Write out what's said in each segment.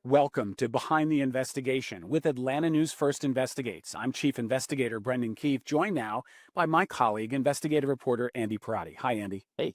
Welcome to Behind the Investigation with Atlanta News First Investigates. I'm Chief Investigator Brendan Keefe, joined now by my colleague, investigative reporter Andy Parati. Hi, Andy. Hey.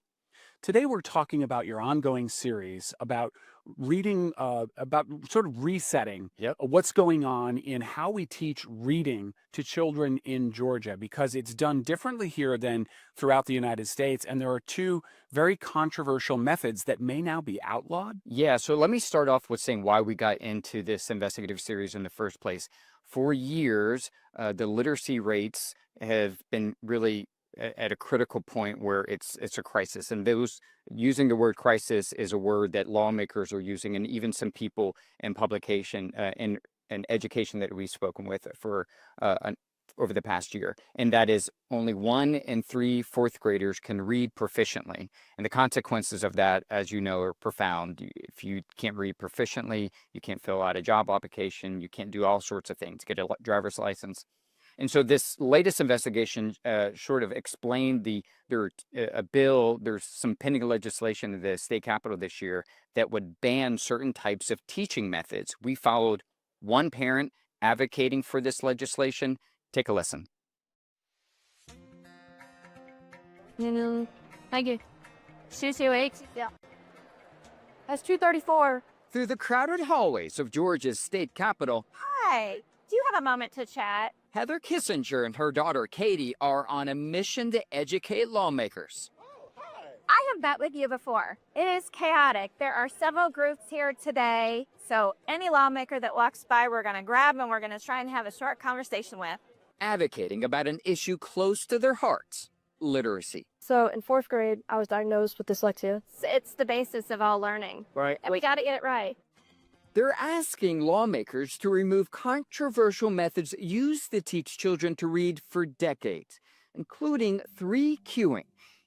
Today we're talking about your ongoing series about reading, about sort of resetting what's going on in how we teach reading to children in Georgia, because it's done differently here than throughout the United States. And there are two very controversial methods that may now be outlawed. Yeah, so let me start off with saying why we got into this investigative series in the first place. For years, the literacy rates have been really at a critical point where it's a crisis. And those using the word crisis is a word that lawmakers are using, and even some people in publication and education that we've spoken with for over the past year. And that is only 1 in 3 fourth graders can read proficiently. And the consequences of that, as you know, are profound. If you can't read proficiently, you can't fill out a job application, you can't do all sorts of things, get a driver's license. And so this latest investigation sort of explained a bill, there's some pending legislation in the state capitol this year that would ban certain types of teaching methods. We followed one parent advocating for this legislation. Take a listen. Thank you. 228. Yeah. That's 234. Through the crowded hallways of Georgia's state capitol. Hi. Do you have a moment to chat? Heather Kissinger and her daughter Katie are on a mission to educate lawmakers. I have met with you before. It is chaotic. There are several groups here today. So any lawmaker that walks by, we're going to grab and we're going to try and have a short conversation with. Advocating about an issue close to their hearts, literacy. So in 4th grade, I was diagnosed with dyslexia. It's the basis of all learning. Right. And we got to get it right. They're asking lawmakers to remove controversial methods used to teach children to read for decades, including 3Qing.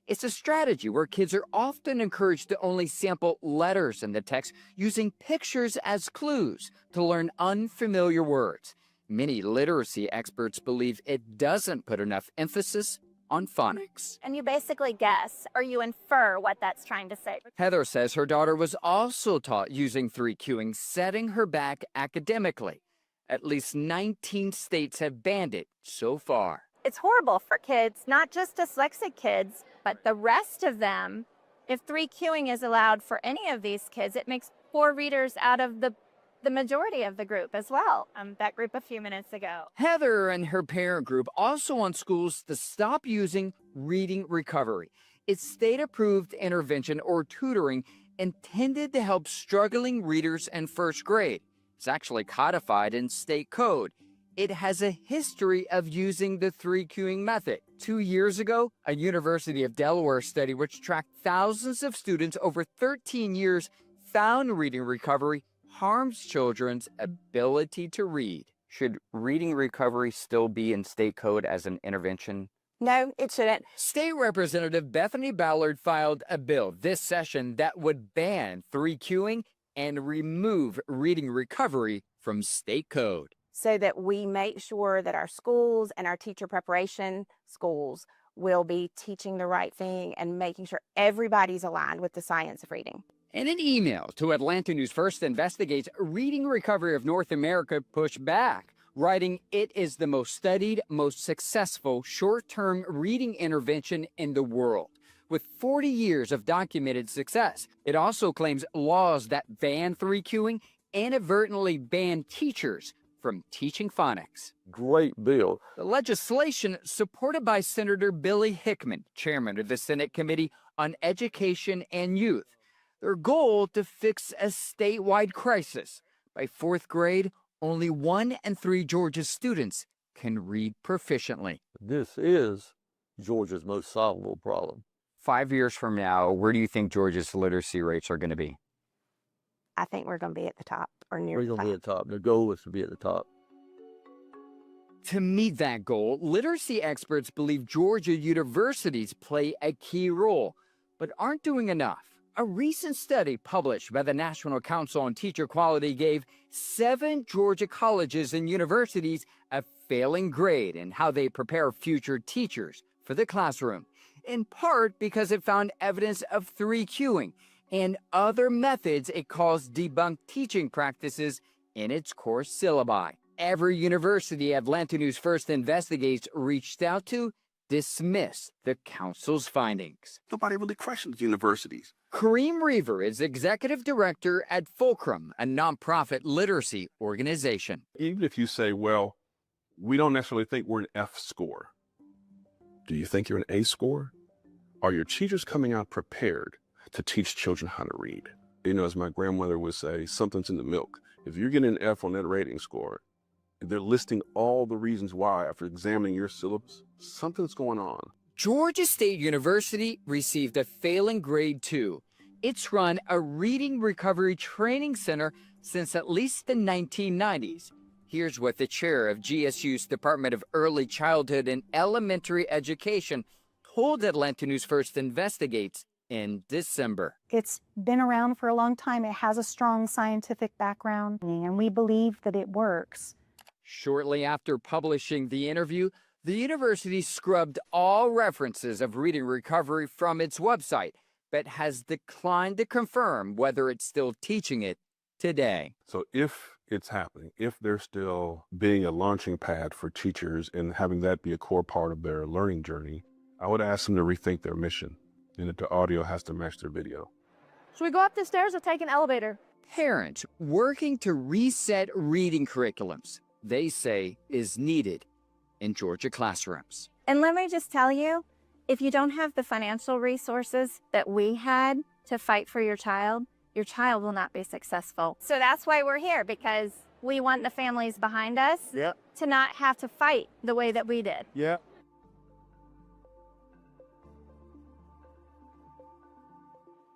It's a strategy where kids are often encouraged to only sample letters in the text, using pictures as clues to learn unfamiliar words. Many literacy experts believe it doesn't put enough emphasis on phonics. And you basically guess, or you infer what that's trying to say. Heather says her daughter was also taught using 3Qing, setting her back academically. At least 19 states have banned it so far. It's horrible for kids, not just dyslexic kids, but the rest of them. If 3Qing is allowed for any of these kids, it makes poor readers out of the majority of the group as well. That group a few minutes ago. Heather and her parent group also want schools to stop using reading recovery. It's state-approved intervention or tutoring intended to help struggling readers in 1st grade. It's actually codified in state code. It has a history of using the 3Qing method. 2 years ago, a University of Delaware study which tracked thousands of students over 13 years found reading recovery harms children's ability to read. Should reading recovery still be in state code as an intervention? No, it shouldn't. State Representative Bethany Ballard filed a bill this session that would ban 3Qing and remove reading recovery from state code. So that we make sure that our schools and our teacher preparation schools will be teaching the right thing and making sure everybody's aligned with the science of reading. In an email to Atlanta News First Investigates, Reading Recovery of North America pushed back, writing, "It is the most studied, most successful short-term reading intervention in the world, with 40 years of documented success." It also claims laws that ban 3Qing inadvertently ban teachers from teaching phonics. Great bill. The legislation, supported by Senator Billy Hickman, chairman of the Senate Committee on Education and Youth. Their goal to fix a statewide crisis. By 4th grade, only 1 in 3 Georgia students can read proficiently. This is Georgia's most solvable problem. 5 years from now, where do you think Georgia's literacy rates are going to be? I think we're going to be at the top or near We're the going to top. be at the top. The goal is to be at the top. To meet that goal, literacy experts believe Georgia universities play a key role, but aren't doing enough. A recent study published by the National Council on Teacher Quality gave 7 Georgia colleges and universities a failing grade in how they prepare future teachers for the classroom. in part because it found evidence of 3Qing and other methods it calls debunked teaching practices in its core syllabi. Every university Atlanta News First Investigates reached out to dismissed the council's findings. Nobody really questions universities. Kareem Reaver is executive director at Fulcrum, a nonprofit literacy organization. Even if you say, well, we don't necessarily think we're an F score. Do you think you're an A score? Are your teachers coming out prepared to teach children how to read? You know, as my grandmother would say, something's in the milk. If you're getting an F on that rating score, they're listing all the reasons why after examining your syllabus, something's going on. Georgia State University received a failing grade 2. It's run a reading recovery training center since at least the 1990s. Here's what the chair of GSU's Department of Early Childhood and Elementary Education told Atlanta News First Investigates in December. It's been around for a long time. It has a strong scientific background, and we believe that it works. Shortly after publishing the interview, the university scrubbed all references of reading recovery from its website, but has declined to confirm whether it's still teaching it today. So if it's happening, if they're still being a launching pad for teachers and having that be a core part of their learning journey, I would ask them to rethink their mission and that the audio has to match their video. Should we go up the stairs or take an elevator? Parents working to reset reading curriculums, they say, is needed in Georgia classrooms. And let me just tell you, if you don't have the financial resources that we had to fight for your child will not be successful. So that's why we're here, because we want the families behind us to not have to fight the way that we did. Yeah.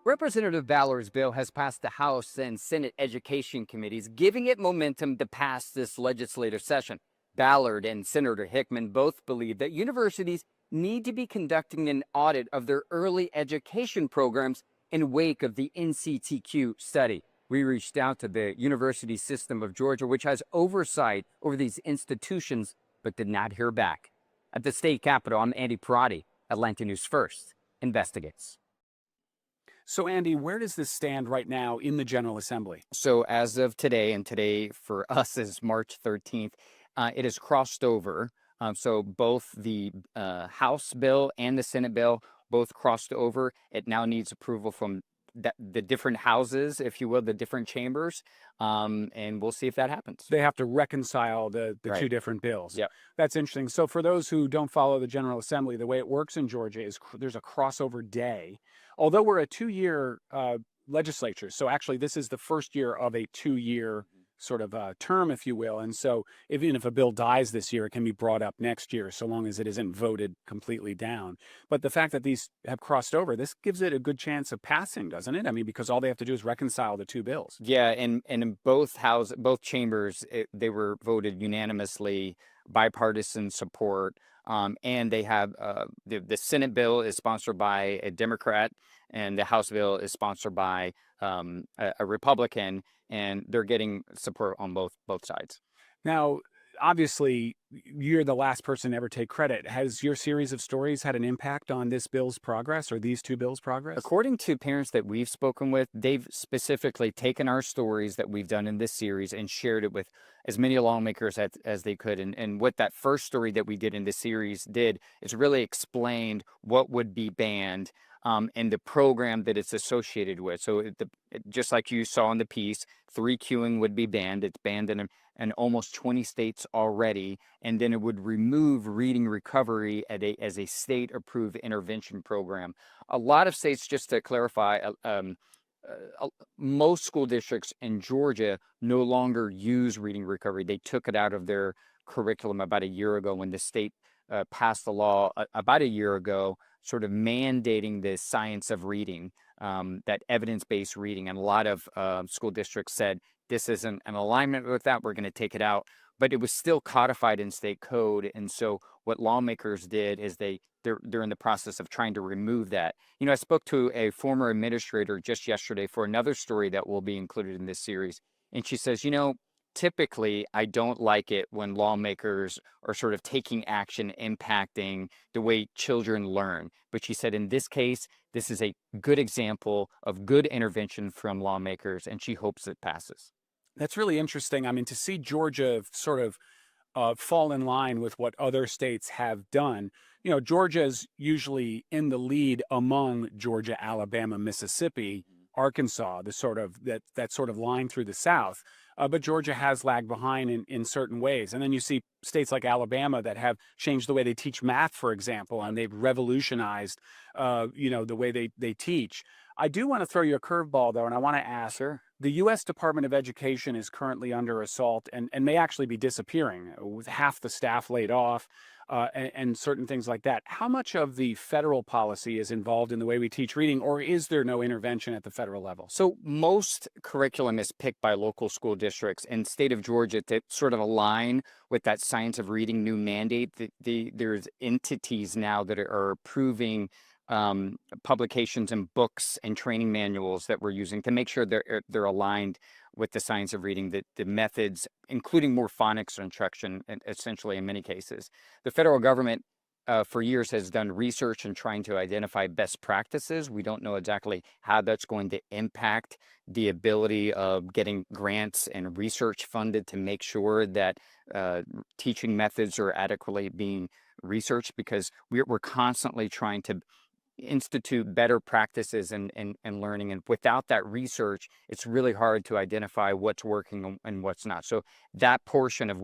Representative Ballard's bill has passed the House and Senate Education Committees, giving it momentum to pass this legislative session. Ballard and Senator Hickman both believe that universities need to be conducting an audit of their early education programs in wake of the NCTQ study. We reached out to the University System of Georgia, which has oversight over these institutions, but did not hear back. At the state capitol, I'm Andy Parati, Atlanta News First Investigates. So, Andy, where does this stand right now in the General Assembly? So as of today, and today for us is March 13th, it has crossed over. So both the House bill and the Senate bill both crossed over. It now needs approval from the different houses, if you will, the different chambers, and we'll see if that happens. They have to reconcile the Right. two different bills. Yep. That's interesting. So for those who don't follow the General Assembly, the way it works in Georgia is there's a crossover day. Although we're a two-year legislature, so actually this is the first year of a two-year sort of term, if you will. And so even if a bill dies this year, it can be brought up next year, so long as it isn't voted completely down. But the fact that these have crossed over, this gives it a good chance of passing, doesn't it? I mean, because all they have to do is reconcile the two bills. Yeah, and in both chambers, they were voted unanimously, bipartisan support. And they have the Senate bill is sponsored by a Democrat, and the House bill is sponsored by a Republican, and they're getting support on both sides. Now, obviously, you're the last person to ever take credit. Has your series of stories had an impact on this bill's progress or these two bills' progress? According to parents that we've spoken with, they've specifically taken our stories that we've done in this series and shared it with as many lawmakers as they could. And what that first story that we did in this series did is really explained what would be banned and the program that it's associated with. So just like you saw in the piece, 3Qing would be banned. It's banned in almost 20 states already, and then it would remove reading recovery as a state-approved intervention program. A lot of states, just to clarify, most school districts in Georgia no longer use reading recovery. They took it out of their curriculum about a year ago when the state passed the law about a year ago, sort of mandating the science of reading, that evidence-based reading. And a lot of school districts said, this isn't an alignment with that, we're going to take it out. But it was still codified in state code. And so what lawmakers did is they're in the process of trying to remove that. You know, I spoke to a former administrator just yesterday for another story that will be included in this series. And she says, you know, typically, I don't like it when lawmakers are sort of taking action, impacting the way children learn. But she said in this case, this is a good example of good intervention from lawmakers, and she hopes it passes. That's really interesting. I mean, to see Georgia sort of fall in line with what other states have done. You know, Georgia's usually in the lead among Georgia, Alabama, Mississippi, Arkansas, the sort of that sort of line through the South. But Georgia has lagged behind in certain ways. And then you see states like Alabama that have changed the way they teach math, for example, and they've revolutionized, the way they teach. I do want to throw you a curveball, though, and I want to ask. Sure. The U.S. Department of Education is currently under assault and may actually be disappearing with half the staff laid off and certain things like that. How much of the federal policy is involved in the way we teach reading, or is there no intervention at the federal level? So most curriculum is picked by local school districts. In state of Georgia, to sort of align with that science of reading new mandate, there's entities now that are approving publications and books and training manuals that we're using to make sure they're aligned with the science of reading, the methods, including more phonics instruction, essentially in many cases. The federal government for years has done research and trying to identify best practices. We don't know exactly how that's going to impact the ability of getting grants and research funded to make sure that teaching methods are adequately being researched, because we're constantly trying to institute better practices and learning. And without that research, it's really hard to identify what's working and what's not. So that portion of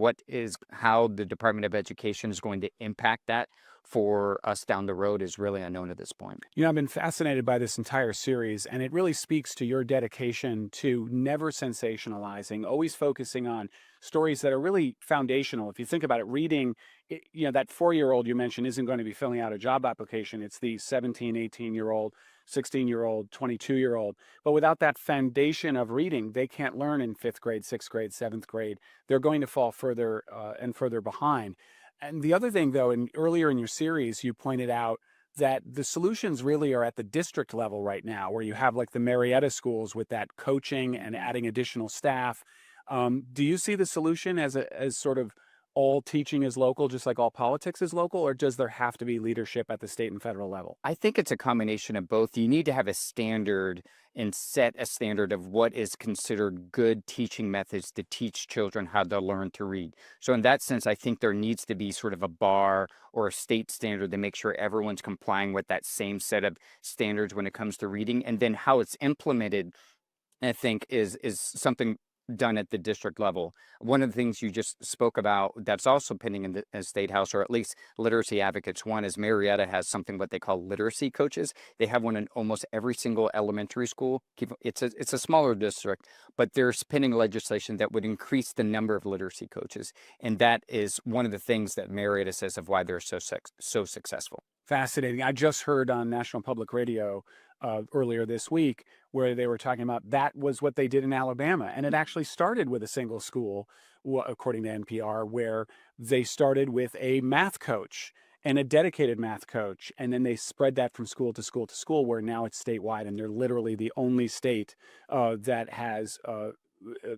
how the Department of Education is going to impact that for us down the road is really unknown at this point. You know, I've been fascinated by this entire series, and it really speaks to your dedication to never sensationalizing, always focusing on stories that are really foundational. If you think about it, reading, that 4-year-old you mentioned isn't going to be filling out a job application. It's the 17, 18-year-old, 16-year-old, 22-year-old. But without that foundation of reading, they can't learn in 5th grade, 6th grade, 7th grade. They're going to fall further and further behind. And the other thing, though, earlier in your series, you pointed out that the solutions really are at the district level right now, where you have like the Marietta schools with that coaching and adding additional staff. Do you see the solution as sort of all teaching is local, just like all politics is local, or does there have to be leadership at the state and federal level? I think it's a combination of both. You need to have a standard and set a standard of what is considered good teaching methods to teach children how to learn to read. So in that sense, I think there needs to be sort of a bar or a state standard to make sure everyone's complying with that same set of standards when it comes to reading. And then how it's implemented, I think, is something done at the district level. One of the things you just spoke about that's also pending in the State House, or at least Literacy Advocates One, is Marietta has something what they call literacy coaches. They have one in almost every single elementary school. It's a smaller district, but there's pending legislation that would increase the number of literacy coaches. And that is one of the things that Marietta says of why they're so successful. Fascinating. I just heard on National Public Radio earlier this week where they were talking about that was what they did in Alabama. And it actually started with a single school, according to NPR, where they started with a math coach and a dedicated math coach. And then they spread that from school to school to school, where now it's statewide. And they're literally the only state that has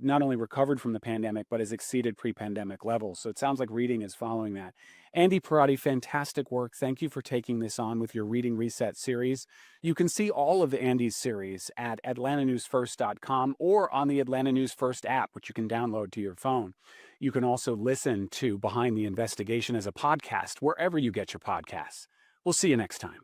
not only recovered from the pandemic, but has exceeded pre-pandemic levels. So it sounds like reading is following that. Andy Parati, fantastic work. Thank you for taking this on with your Reading Reset series. You can see all of Andy's series at atlantanewsfirst.com or on the Atlanta News First app, which you can download to your phone. You can also listen to Behind the Investigation as a podcast, wherever you get your podcasts. We'll see you next time.